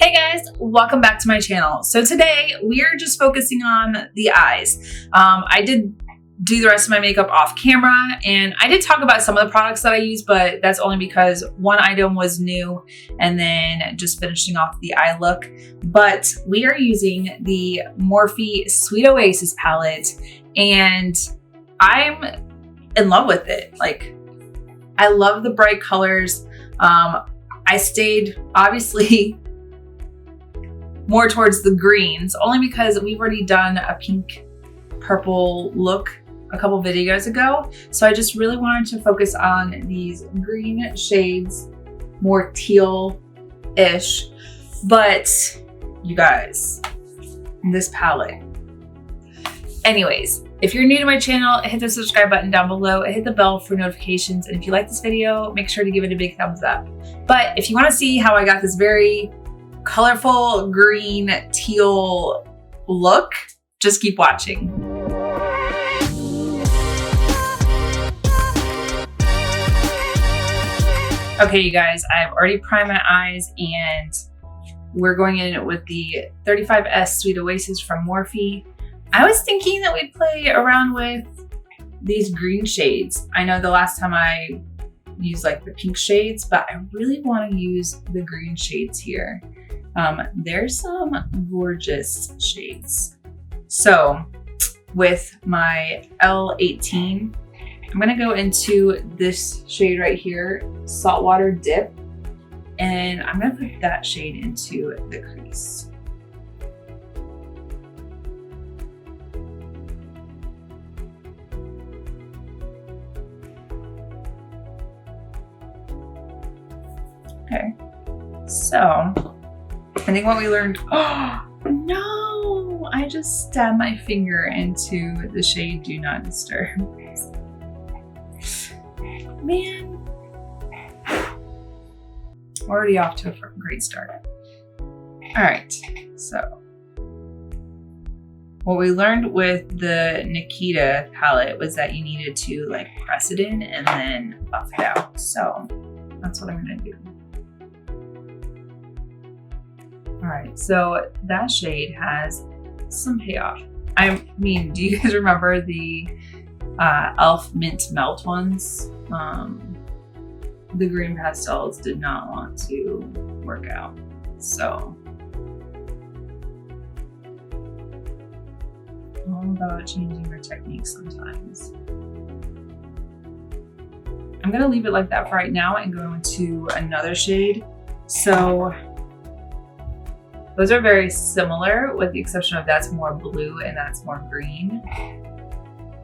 Hey guys, welcome back to my channel. So today we are just focusing on the eyes. I did do the rest of my makeup off camera and I did talk about some of the products that I use, but that's only because one item was new and then just finishing off the eye look. But we are using the Morphe Sweet Oasis palette and I'm in love with it. Like, I love the bright colors. I stayed obviously more towards the greens, only because we've already done a pink purple look a couple videos ago. So I just really wanted to focus on these green shades, more teal-ish. But you guys, this palette. Anyways, if you're new to my channel, hit the subscribe button down below, hit the bell for notifications. And if you like this video, make sure to give it a big thumbs up. But if you want to see how I got this very colorful green teal look, just keep watching. Okay, you guys, I've already primed my eyes and we're going in with the 35S Sweet Oasis from Morphe. I was thinking that we'd play around with these green shades. I know the last time I used like the pink shades, but I really want to use the green shades here. There's some gorgeous shades. So with my L18, I'm gonna go into this shade right here, Saltwater Dip, and I'm gonna put that shade into the crease. Okay, so I think what we learned, oh no, I just stabbed my finger into the shade Do Not Disturb. Man, already off to a great start. All right, so what we learned with the Nikita palette was that you needed to like press it in and then buff it out. So that's what I'm gonna do. All right, so that shade has some payoff. I mean, do you guys remember the e.l.f. Mint Melt ones? The green pastels did not want to work out. So, all about changing your technique sometimes. I'm gonna leave it like that for right now and go into another shade. So, those are very similar with the exception of that's more blue and that's more green.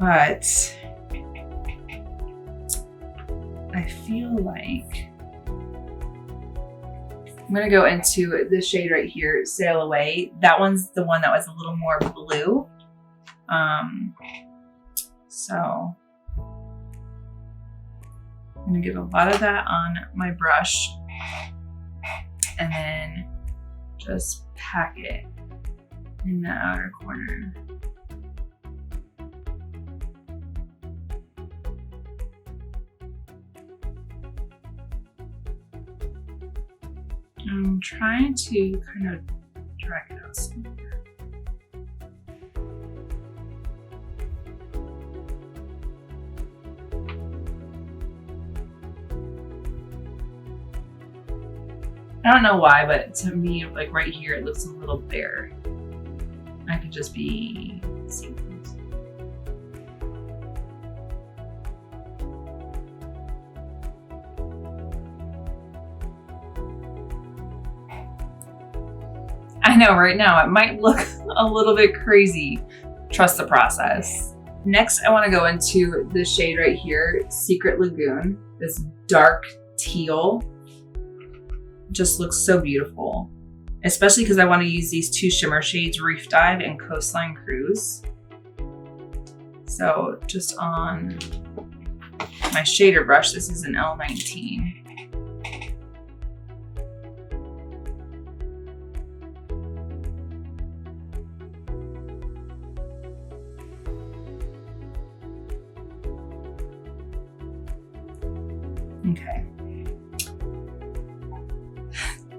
But I feel like I'm gonna go into this shade right here, Sail Away. That one's the one that was a little more blue. So I'm gonna get a lot of that on my brush and then just pack it in the outer corner. I'm trying to kind of drag it out somewhere. I don't know why, but to me, like right here, it looks a little bare. I could just be seeing things. I know right now it might look a little bit crazy. Trust the process. Next, I want to go into this shade right here, Secret Lagoon. This dark teal. Just looks so beautiful, especially because I want to use these two shimmer shades, Reef Dive and Coastline Cruise. So just on my shader brush, this is an L19. Okay.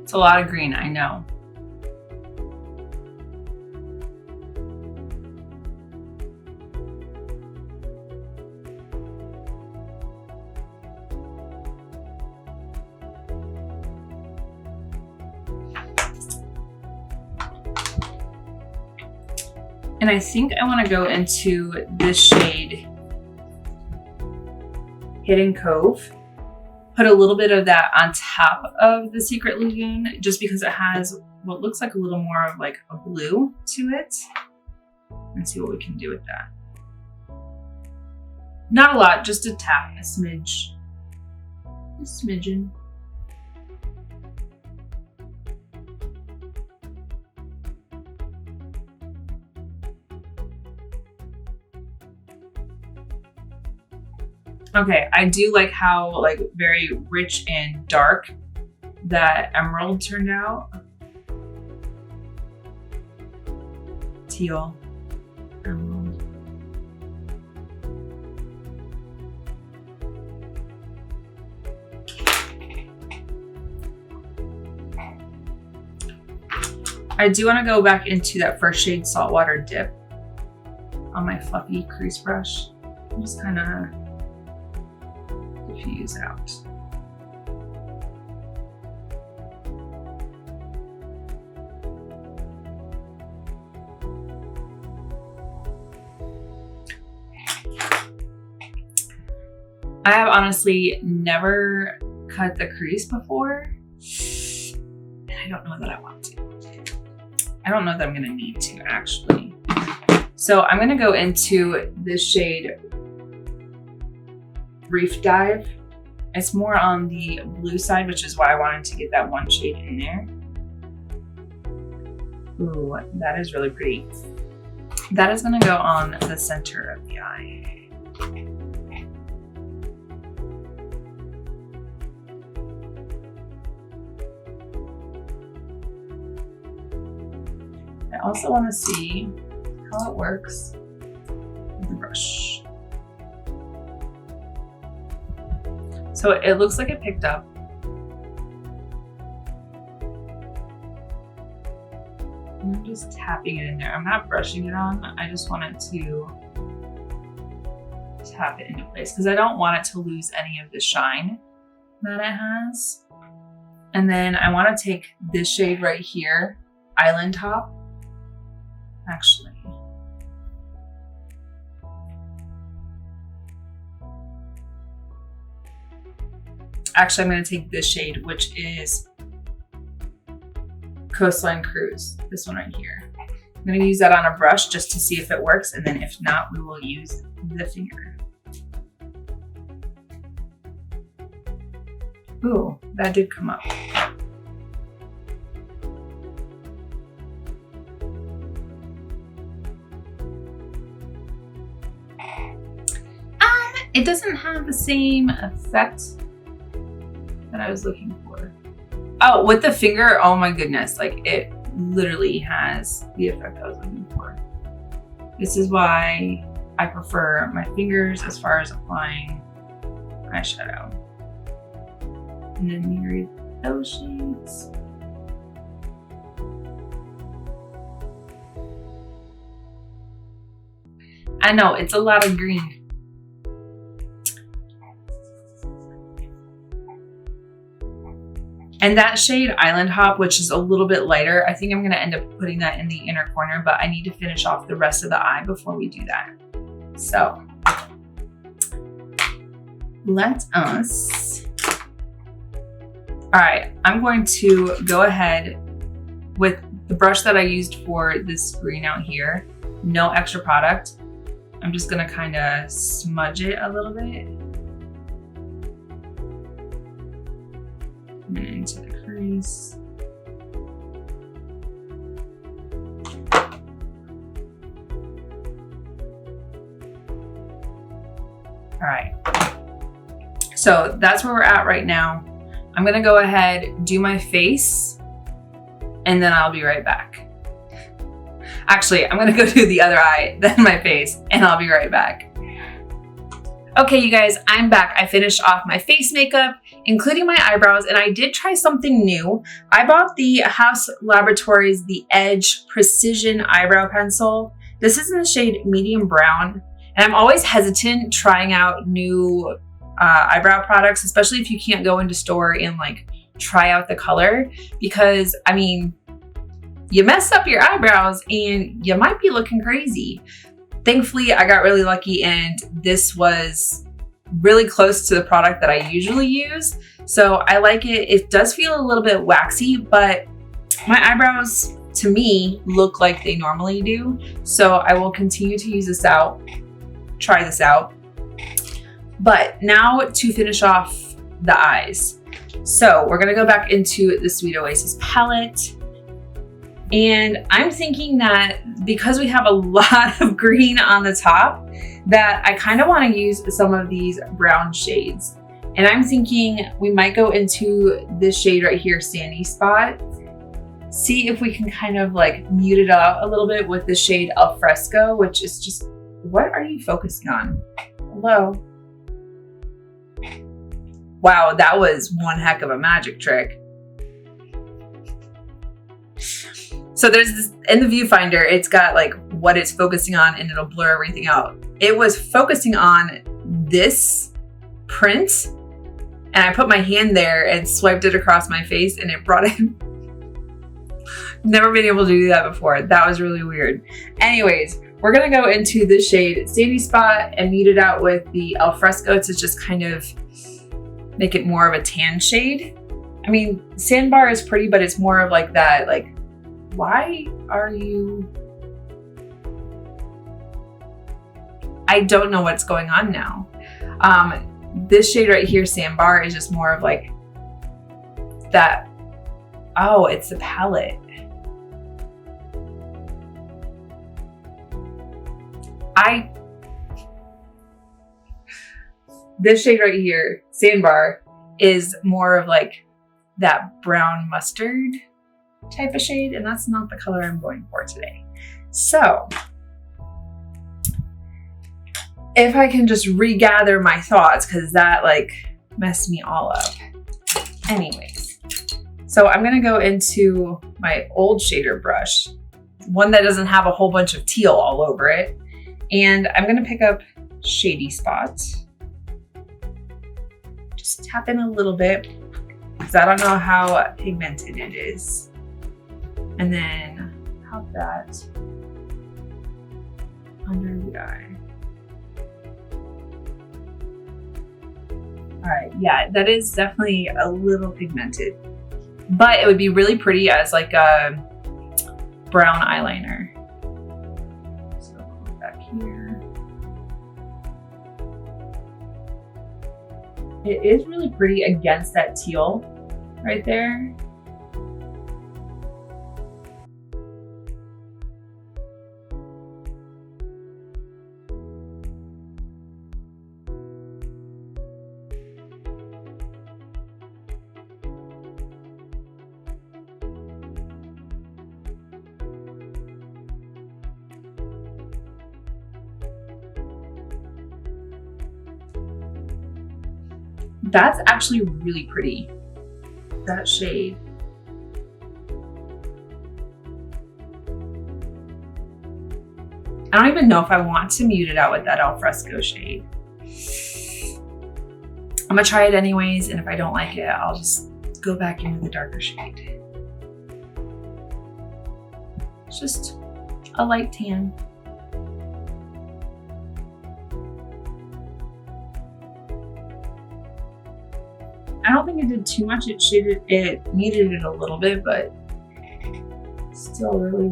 It's a lot of green, I know. And I think I want to go into this shade, Hidden Cove. Put a little bit of that on top of the Secret Lagoon, just because it has what looks like a little more of like a blue to it. Let's see what we can do with that. Not a lot, just a tap, a smidge, a smidgen. Okay, I do like how like very rich and dark that emerald turned out. Teal, emerald. I do want to go back into that first shade Saltwater Dip on my fluffy crease brush. I'm just kind of diffuse out. I have honestly never cut the crease before, and I don't know that I want to. I don't know that I'm gonna need to actually. So I'm gonna go into this shade Reef Dive. It's more on the blue side, which is why I wanted to get that one shade in there. Ooh, that is really pretty. That is gonna go on the center of the eye. I also want to see how it works with the brush. So it looks like it picked up. And I'm just tapping it in there. I'm not brushing it on. I just want it to tap it into place because I don't want it to lose any of the shine that it has. And then I want to take this shade right here, Island Top. Actually, I'm going to take this shade, which is Coastline Cruise, this one right here. I'm going to use that on a brush just to see if it works, and then if not, we will use the finger. Ooh, that did come up. It doesn't have the same effect that I was looking for. Oh, with the finger, oh my goodness, like it literally has the effect I was looking for. This is why I prefer my fingers as far as applying eyeshadow. And then mirror those shades. I know, it's a lot of green. And that shade Island Hop, which is a little bit lighter, I think I'm gonna end up putting that in the inner corner, but I need to finish off the rest of the eye before we do that. So let us, all right, I'm going to go ahead with the brush that I used for this green out here, no extra product. I'm just gonna kind of smudge it a little bit. And into the crease. All right, so that's where we're at right now. I'm gonna go ahead, do my face, and then I'll be right back. Actually, I'm gonna go do the other eye, then my face, and I'll be right back. Okay, you guys, I'm back. I finished off my face makeup, including my eyebrows, and I did try something new. I bought the House Laboratories The Edge Precision Eyebrow Pencil. This is in the shade Medium Brown, and I'm always hesitant trying out new eyebrow products, especially if you can't go into store and like try out the color, because I mean, you mess up your eyebrows and you might be looking crazy. Thankfully, I got really lucky and this was really close to the product that I usually use. So I like it. It does feel a little bit waxy, but my eyebrows, to me, look like they normally do. So I will continue to use this out, try this out. But now to finish off the eyes. So we're gonna go back into the Sweet Oasis palette. And I'm thinking that because we have a lot of green on the top, that I kind of want to use some of these brown shades. And I'm thinking we might go into this shade right here, Sandy Spot. See if we can kind of like mute it out a little bit with the shade Al Fresco, which is just, what are you focusing on? Hello? Wow, that was one heck of a magic trick. So there's this, in the viewfinder, it's got like what it's focusing on and it'll blur everything out. It was focusing on this print and I put my hand there and swiped it across my face and it brought it. Never been able to do that before. That was really weird. Anyways, we're gonna go into this shade Sandy Spot and mute it out with the Al Fresco to just kind of make it more of a tan shade. I mean, Sandbar is pretty, but it's more of like that, like, why are you? I don't know what's going on now. This shade right here, Sandbar, is just more of like that. Oh, it's the palette. This shade right here, Sandbar, is more of like that brown mustard type of shade, and that's not the color I'm going for today. So if I can just regather my thoughts, because that like messed me all up. Anyways, so I'm gonna go into my old shader brush, one that doesn't have a whole bunch of teal all over it, and I'm gonna pick up Shady Spot. Just tap in a little bit, because I don't know how pigmented it is. And then pop that under the eye. All right, yeah, that is definitely a little pigmented, but it would be really pretty as like a brown eyeliner. So go back here. It is really pretty against that teal right there. That's actually really pretty, that shade. I don't even know if I want to mute it out with that Al Fresco shade. I'm gonna try it anyways, and if I don't like it, I'll just go back into the darker shade. It's just a light tan. I don't think it did too much. It muted it a little bit, but still really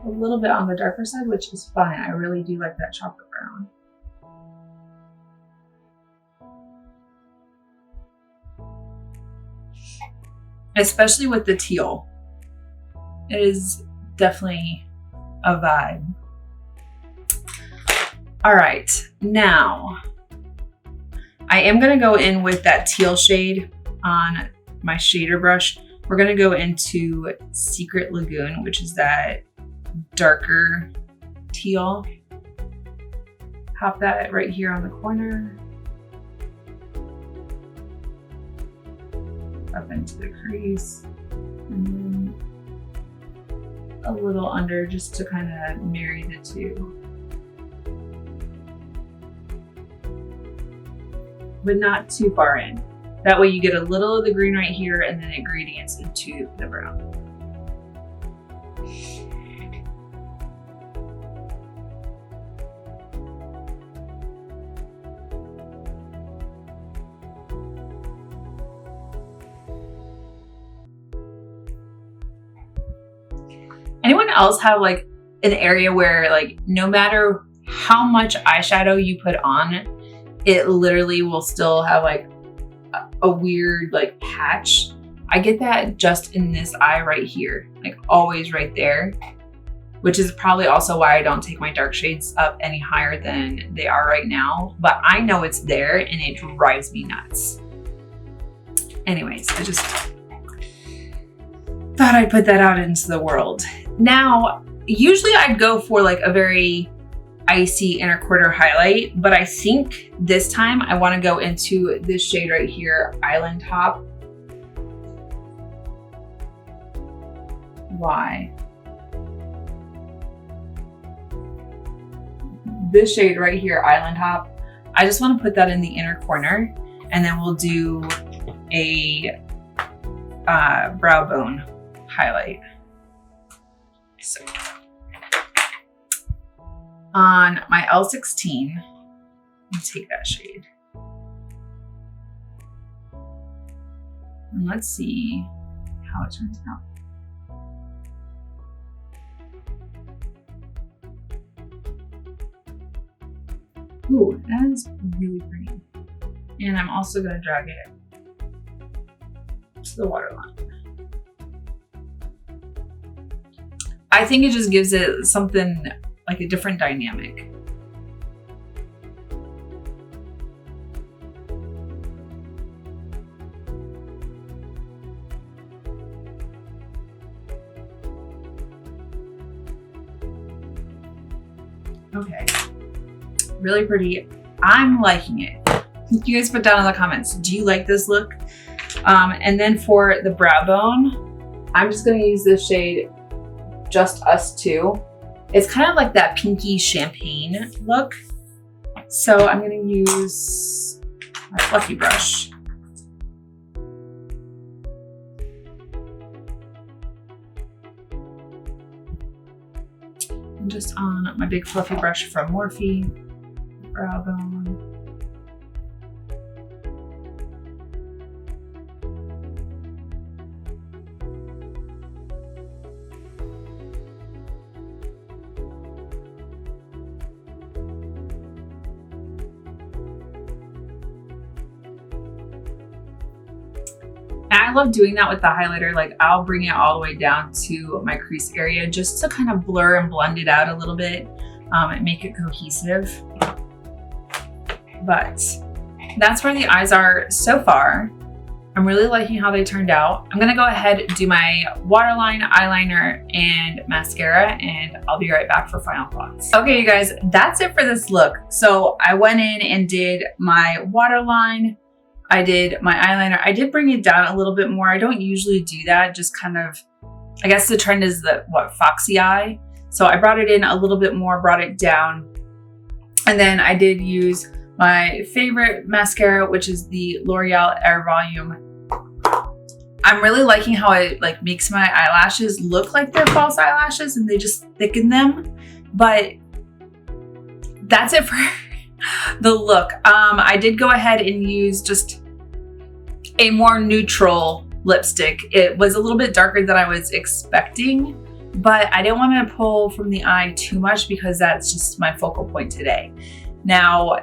a little bit on the darker side, which is fine. I really do like that chocolate brown. Especially with the teal. It is definitely a vibe. All right, now I am gonna go in with that teal shade on my shader brush. We're gonna go into Secret Lagoon, which is that darker teal. Pop that right here on the corner. Up into the crease. And then a little under just to kind of marry the two. But not too far in. That way you get a little of the green right here and then it gradients into the brown. Anyone else have like an area where like no matter how much eyeshadow you put on, it literally will still have like a weird like patch? I get that just in this eye right here, like always right there, which is probably also why I don't take my dark shades up any higher than they are right now, but I know it's there and it drives me nuts. Anyways, I just thought I'd put that out into the world. Now, usually I'd go for like a very icy inner quarter highlight, but I think this time I want to go into this shade right here, Island Hop. Why? This shade right here, Island Hop, I just want to put that in the inner corner, and then we'll do a brow bone highlight. So on my L16, I'll take that shade. And let's see how it turns out. Ooh, that is really pretty. And I'm also gonna drag it to the waterline. I think it just gives it something like a different dynamic. Okay, really pretty. I'm liking it. You guys put down in the comments, do you like this look? And then for the brow bone, I'm just gonna use this shade, Just Us Two. It's kind of like that pinky champagne look. So I'm gonna use my fluffy brush. And just on my big fluffy brush from Morphe, brow bone. I love doing that with the highlighter. Like I'll bring it all the way down to my crease area just to kind of blur and blend it out a little bit and make it cohesive. But that's where the eyes are so far. I'm really liking how they turned out. I'm gonna go ahead and do my waterline, eyeliner, and mascara, and I'll be right back for final thoughts. Okay, you guys, that's it for this look. So I went in and did my waterline, I did my eyeliner. I did bring it down a little bit more. I don't usually do that, just kind of, I guess the trend is the, foxy eye. So I brought it in a little bit more, brought it down. And then I did use my favorite mascara, which is the L'Oreal Air Volume. I'm really liking how it like makes my eyelashes look like they're false eyelashes and they just thicken them. But that's it for the look. I did go ahead and use just a more neutral lipstick. It was a little bit darker than I was expecting, but I didn't want to pull from the eye too much because that's just my focal point today. Now,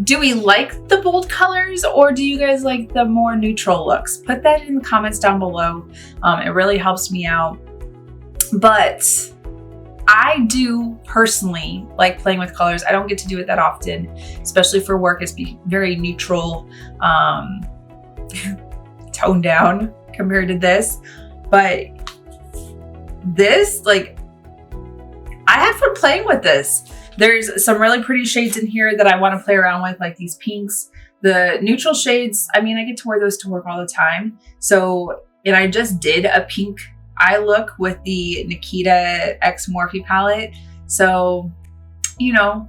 do we like the bold colors or do you guys like the more neutral looks? Put that in the comments down below. It really helps me out. But I do personally like playing with colors. I don't get to do it that often, especially for work. It's very neutral, toned down compared to this. But this, like, I had fun playing with this. There's some really pretty shades in here that I want to play around with, like these pinks. The neutral shades, I mean, I get to wear those to work all the time. So, and I just did a pink eye look with the Nikita X Morphe palette. So, you know,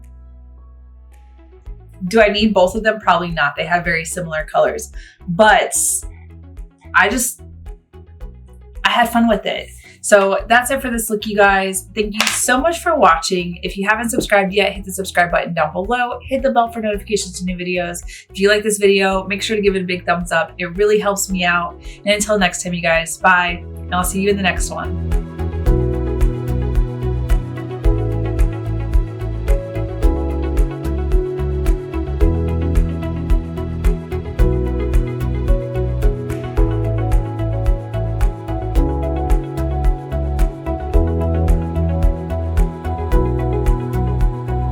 do I need both of them? Probably not. They have very similar colors, but I had fun with it. So that's it for this look, you guys. Thank you so much for watching. If you haven't subscribed yet, hit the subscribe button down below. Hit the bell for notifications to new videos. If you like this video, make sure to give it a big thumbs up. It really helps me out. And until next time, you guys, bye. And I'll see you in the next one.